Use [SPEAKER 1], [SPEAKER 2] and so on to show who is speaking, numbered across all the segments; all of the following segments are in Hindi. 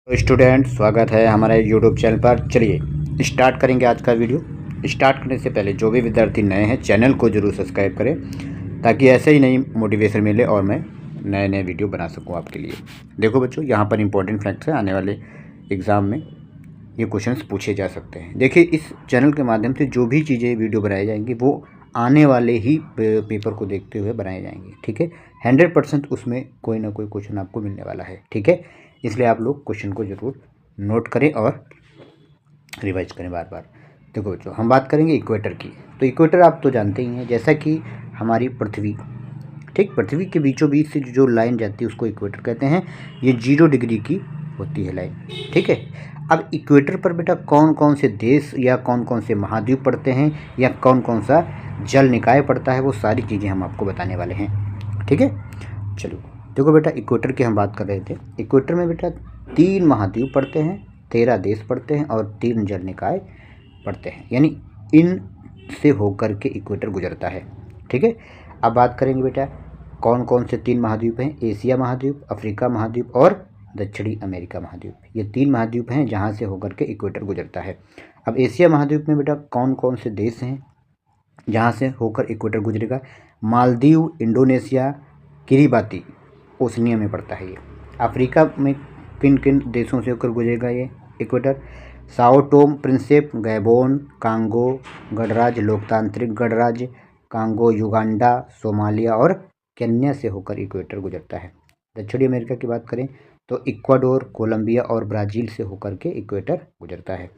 [SPEAKER 1] तो स्टूडेंट, स्वागत है हमारे यूट्यूब चैनल पर। चलिए स्टार्ट करेंगे आज का वीडियो। स्टार्ट करने से पहले जो भी विद्यार्थी नए हैं चैनल को ज़रूर सब्सक्राइब करें ताकि ऐसे ही नई मोटिवेशन मिले और मैं नए नए वीडियो बना सकूं आपके लिए। देखो बच्चों, यहाँ पर इंपॉर्टेंट फैक्ट्स है, आने वाले एग्ज़ाम में ये क्वेश्चंस पूछे जा सकते हैं। देखिए, इस चैनल के माध्यम से जो भी चीज़ें वीडियो बनाई जाएंगी वो आने वाले ही पेपर को देखते हुए बनाए जाएंगे। ठीक है, 100% उसमें कोई ना कोई क्वेश्चन आपको मिलने वाला है। ठीक है, इसलिए आप लोग क्वेश्चन को ज़रूर नोट करें और रिवाइज करें बार बार। देखो बच्चों, हम बात करेंगे इक्वेटर की। तो इक्वेटर आप तो जानते ही हैं, जैसा कि हमारी पृथ्वी, ठीक, पृथ्वी के बीचों बीच से जो लाइन जाती है उसको इक्वेटर कहते हैं। ये 0 डिग्री की होती है लाइन। ठीक है, अब इक्वेटर पर बेटा कौन कौन से देश या कौन कौन से महाद्वीप पड़ते हैं या कौन कौन सा जल निकाय पड़ता है, वो सारी चीज़ें हम आपको बताने वाले हैं। ठीक है, चलो देखो बेटा, इक्वेटर की हम बात कर रहे थे। इक्वेटर में बेटा 3 महाद्वीप पड़ते हैं, 13 देश पड़ते हैं और 3 जल निकाय पड़ते हैं, यानी इन से होकर के इक्वेटर गुजरता है। ठीक है, अब बात करेंगे बेटा कौन कौन से 3 महाद्वीप हैं। एशिया महाद्वीप, अफ्रीका महाद्वीप और दक्षिणी अमेरिका महाद्वीप। ये 3 महाद्वीप हैं जहाँ से होकर के इक्वेटर गुजरता है। अब एशिया महाद्वीप में बेटा कौन कौन से देश हैं जहाँ से होकर इक्वेटर गुजरेगा। मालदीव, इंडोनेशिया, किरिबाती, ओसनिया में पड़ता है ये। अफ्रीका में किन किन देशों से होकर गुजरेगा ये equator. Sao Tomé Prinsep, Gabon, Congo गणराज्य, लोकतांत्रिक गणराज्य कांगो, युगांडा, सोमालिया और केन्या से होकर इक्वेटर गुजरता है। दक्षिणी अमेरिका की बात करें तो इक्वाडोर, कोलंबिया और ब्राज़ील से होकर के इक्वेटर गुजरता है।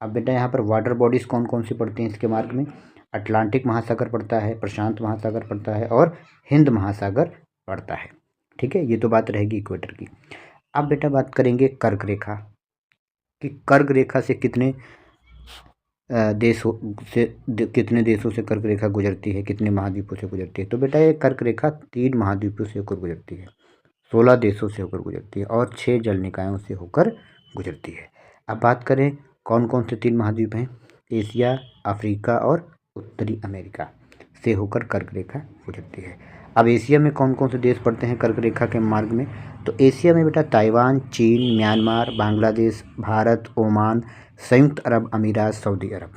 [SPEAKER 1] अब बेटा यहाँ पर वाटर बॉडीज़ कौन कौन सी पड़ती हैं इसके मार्ग में। अटलांटिक महासागर पड़ता है, प्रशांत महासागर पड़ता है और हिंद महासागर पड़ता है। ठीक है, ये तो बात रहेगी इक्वेटर की। अब बेटा बात करेंगे कर्क रेखा कि कर्क रेखा से कितने कितने देशों से कर्क रेखा गुजरती है, कितने महाद्वीपों से गुजरती है। तो बेटा ये कर्क रेखा 3 महाद्वीपों से होकर गुजरती है, 16 देशों से होकर गुजरती है और 6 जल निकायों से होकर गुजरती है। अब बात करें कौन कौन से 3 महाद्वीप हैं। एशिया, अफ्रीका और उत्तरी अमेरिका से होकर कर्क रेखा गुजरती है। अब एशिया में कौन कौन से देश पड़ते हैं कर्क रेखा के मार्ग में। तो एशिया में बेटा ताइवान, चीन, म्यांमार, बांग्लादेश, भारत, ओमान, संयुक्त अरब अमीरात, सऊदी अरब,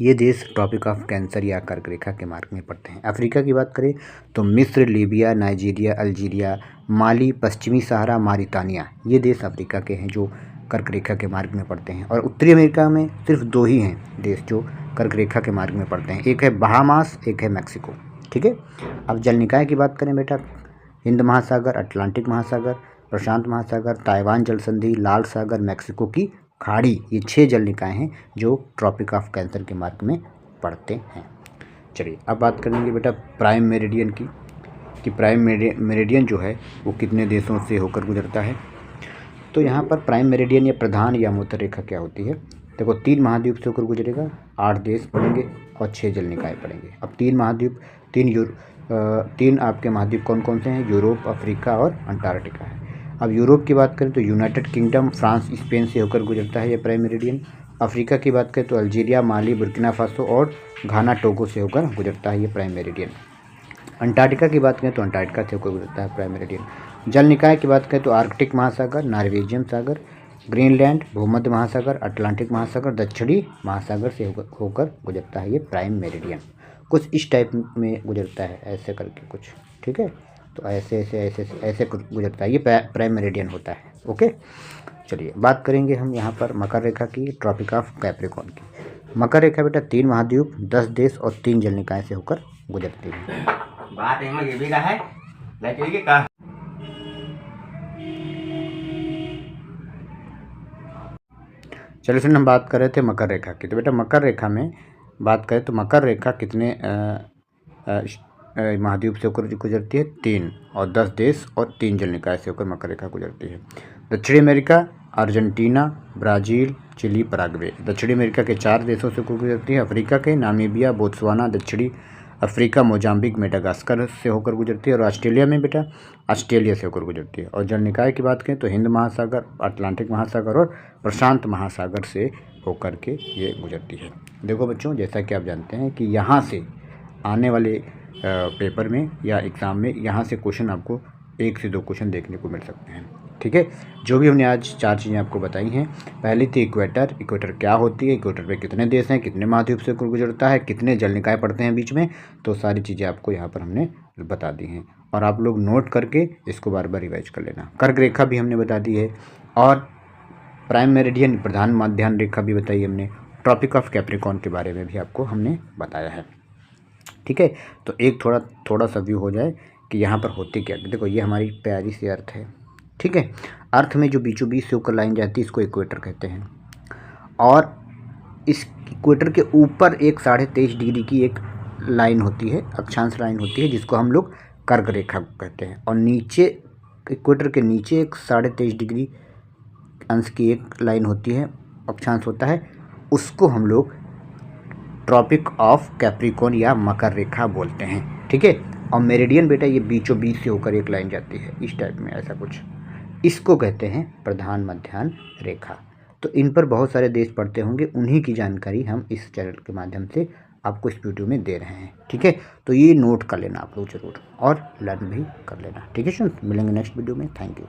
[SPEAKER 1] ये देश ट्रॉपिक ऑफ कैंसर या कर्क रेखा के मार्ग में पड़ते हैं। अफ्रीका की बात करें तो मिस्र, लीबिया, नाइजीरिया, अल्जीरिया, माली, पश्चिमी सहारा, मारितानिया, ये देश अफ्रीका के हैं जो कर्क रेखा के मार्ग में पड़ते हैं। और उत्तरी अमेरिका में सिर्फ 2 ही हैं देश जो कर्क रेखा के मार्ग में पड़ते हैं, एक है बहामास, एक है मैक्सिको। ठीक है, अब जल निकाय की बात करें बेटा, हिंद महासागर, अटलांटिक महासागर, प्रशांत महासागर, ताइवान जल संधि, लाल सागर, मैक्सिको की खाड़ी, ये 6 जल निकाय हैं जो ट्रॉपिक ऑफ कैंसर के मार्ग में पड़ते हैं। चलिए अब बात करेंगे बेटा प्राइम मेरिडियन की कि प्राइम मेरिडियन जो है वो कितने देशों से होकर गुजरता है। तो यहाँ पर प्राइम मेरिडियन या प्रधान या मोतर रेखा क्या होती है। देखो 3 महाद्वीप से होकर गुजरेगा, 8 देश पड़ेंगे और 6 जल निकाय पड़ेंगे। अब 3 महाद्वीप, 3 आपके महाद्वीप कौन कौन से हैं। यूरोप, अफ्रीका और अंटार्कटिका है। अब यूरोप की बात करें तो यूनाइटेड किंगडम, फ्रांस, स्पेन से होकर गुजरता है ये प्राइम मेरिडियन। अफ्रीका की बात करें तो अल्जीरिया, माली, बुर्किना फासो और घाना, टोगो से होकर गुजरता है ये प्राइम मेरिडियन। अंटार्कटिका की बात करें तो अंटार्कटिका से होकर गुजरता है प्राइम मेरिडियन। जल निकाय की बात करें तो आर्कटिक महासागर, नॉर्वेजियन सागर, ग्रीनलैंड, भूमध्य महासागर, अटलांटिक महासागर, दक्षिणी महासागर से होकर गुजरता है ये प्राइम मेरिडियन। कुछ इस टाइप में गुजरता है, ऐसे करके कुछ। ठीक है, तो ऐसे ऐसे ऐसे ऐसे गुजरता है, ये प्राइम मेरिडियन होता है। ओके, चलिए बात करेंगे हम यहाँ पर मकर रेखा की, ट्रॉपिक ऑफ कैप्रिकॉर्न की। मकर रेखा बेटा 3 महाद्वीप, 10 देश और 3 जल निकाय से होकर गुजरती है।
[SPEAKER 2] बात ये भी है लेकिन का
[SPEAKER 1] चलिए फिर हम बात कर रहे थे मकर रेखा की। तो बेटा मकर रेखा में बात करें तो मकर रेखा कितने महाद्वीप से होकर गुजरती है। 3 और 10 देश और 3 जल निकाय से होकर मकर रेखा गुजरती है। दक्षिणी America, Argentina, Brazil, Chile, Paraguay, दक्षिणी अमेरिका के 4 देशों से होकर गुजरती है। अफ्रीका के नामीबिया, बोत्सवाना, दक्षिणी अफ्रीका, मोजाम्बिक, मेडागास्कर से होकर गुजरती है। और ऑस्ट्रेलिया में बेटा ऑस्ट्रेलिया से होकर गुजरती है। और जल निकाय की बात करें तो हिंद महासागर, अटलांटिक महासागर और प्रशांत महासागर से होकर के ये गुजरती है। देखो बच्चों, जैसा कि आप जानते हैं कि यहाँ से आने वाले पेपर में या एग्ज़ाम में यहाँ से क्वेश्चन आपको 1 से 2 क्वेश्चन देखने को मिल सकते हैं। ठीक है। जो भी हमने आज 4 चीज़ें आपको बताई हैं, पहली थी इक्वेटर। इक्वेटर क्या होती है, इक्वेटर पे कितने देश हैं, कितने महाद्वीप से गुजरता है, कितने जल निकाय पड़ते हैं बीच में, तो सारी चीज़ें आपको यहाँ पर हमने बता दी हैं। और आप लोग नोट करके इसको बार बार रिवाइज कर लेना। कर्क रेखा भी हमने बता दी है, और प्राइम मेरिडियन प्रधान मध्याह्न रेखा भी बताई हमने। ट्रॉपिक ऑफ कैप्रिकॉर्न के बारे में भी आपको हमने बताया है। ठीक है, तो एक थोड़ा सा व्यू हो जाए कि यहाँ पर होती क्या। देखो ये हमारी प्यारी सी अर्थ है, ठीक है। अर्थ में जो बीचों बीच से होकर लाइन जाती है इसको इक्वेटर कहते हैं, और इस इक्वेटर के ऊपर एक 23.5 डिग्री की एक लाइन होती है, अक्षांश लाइन होती है, जिसको हम लोग कर्क रेखा कहते हैं। और नीचे इक्वेटर के नीचे एक 23.5 डिग्री अंश की एक लाइन होती है, अक्षांश होता है, उसको हम लोग ट्रॉपिक ऑफ कैप्रिकॉर्न या मकर रेखा बोलते हैं। ठीक है, और मेरिडियन बेटा ये बीचों बीच से होकर एक लाइन जाती है इस टाइप में, ऐसा कुछ, इसको कहते हैं प्रधान मध्याह्न रेखा। तो इन पर बहुत सारे देश पढ़ते होंगे, उन्हीं की जानकारी हम इस चैनल के माध्यम से आपको इस वीडियो में दे रहे हैं। ठीक है, तो ये नोट कर लेना आप लोग ज़रूर, और लर्न भी कर लेना। ठीक है, मिलेंगे नेक्स्ट वीडियो में। Thank you.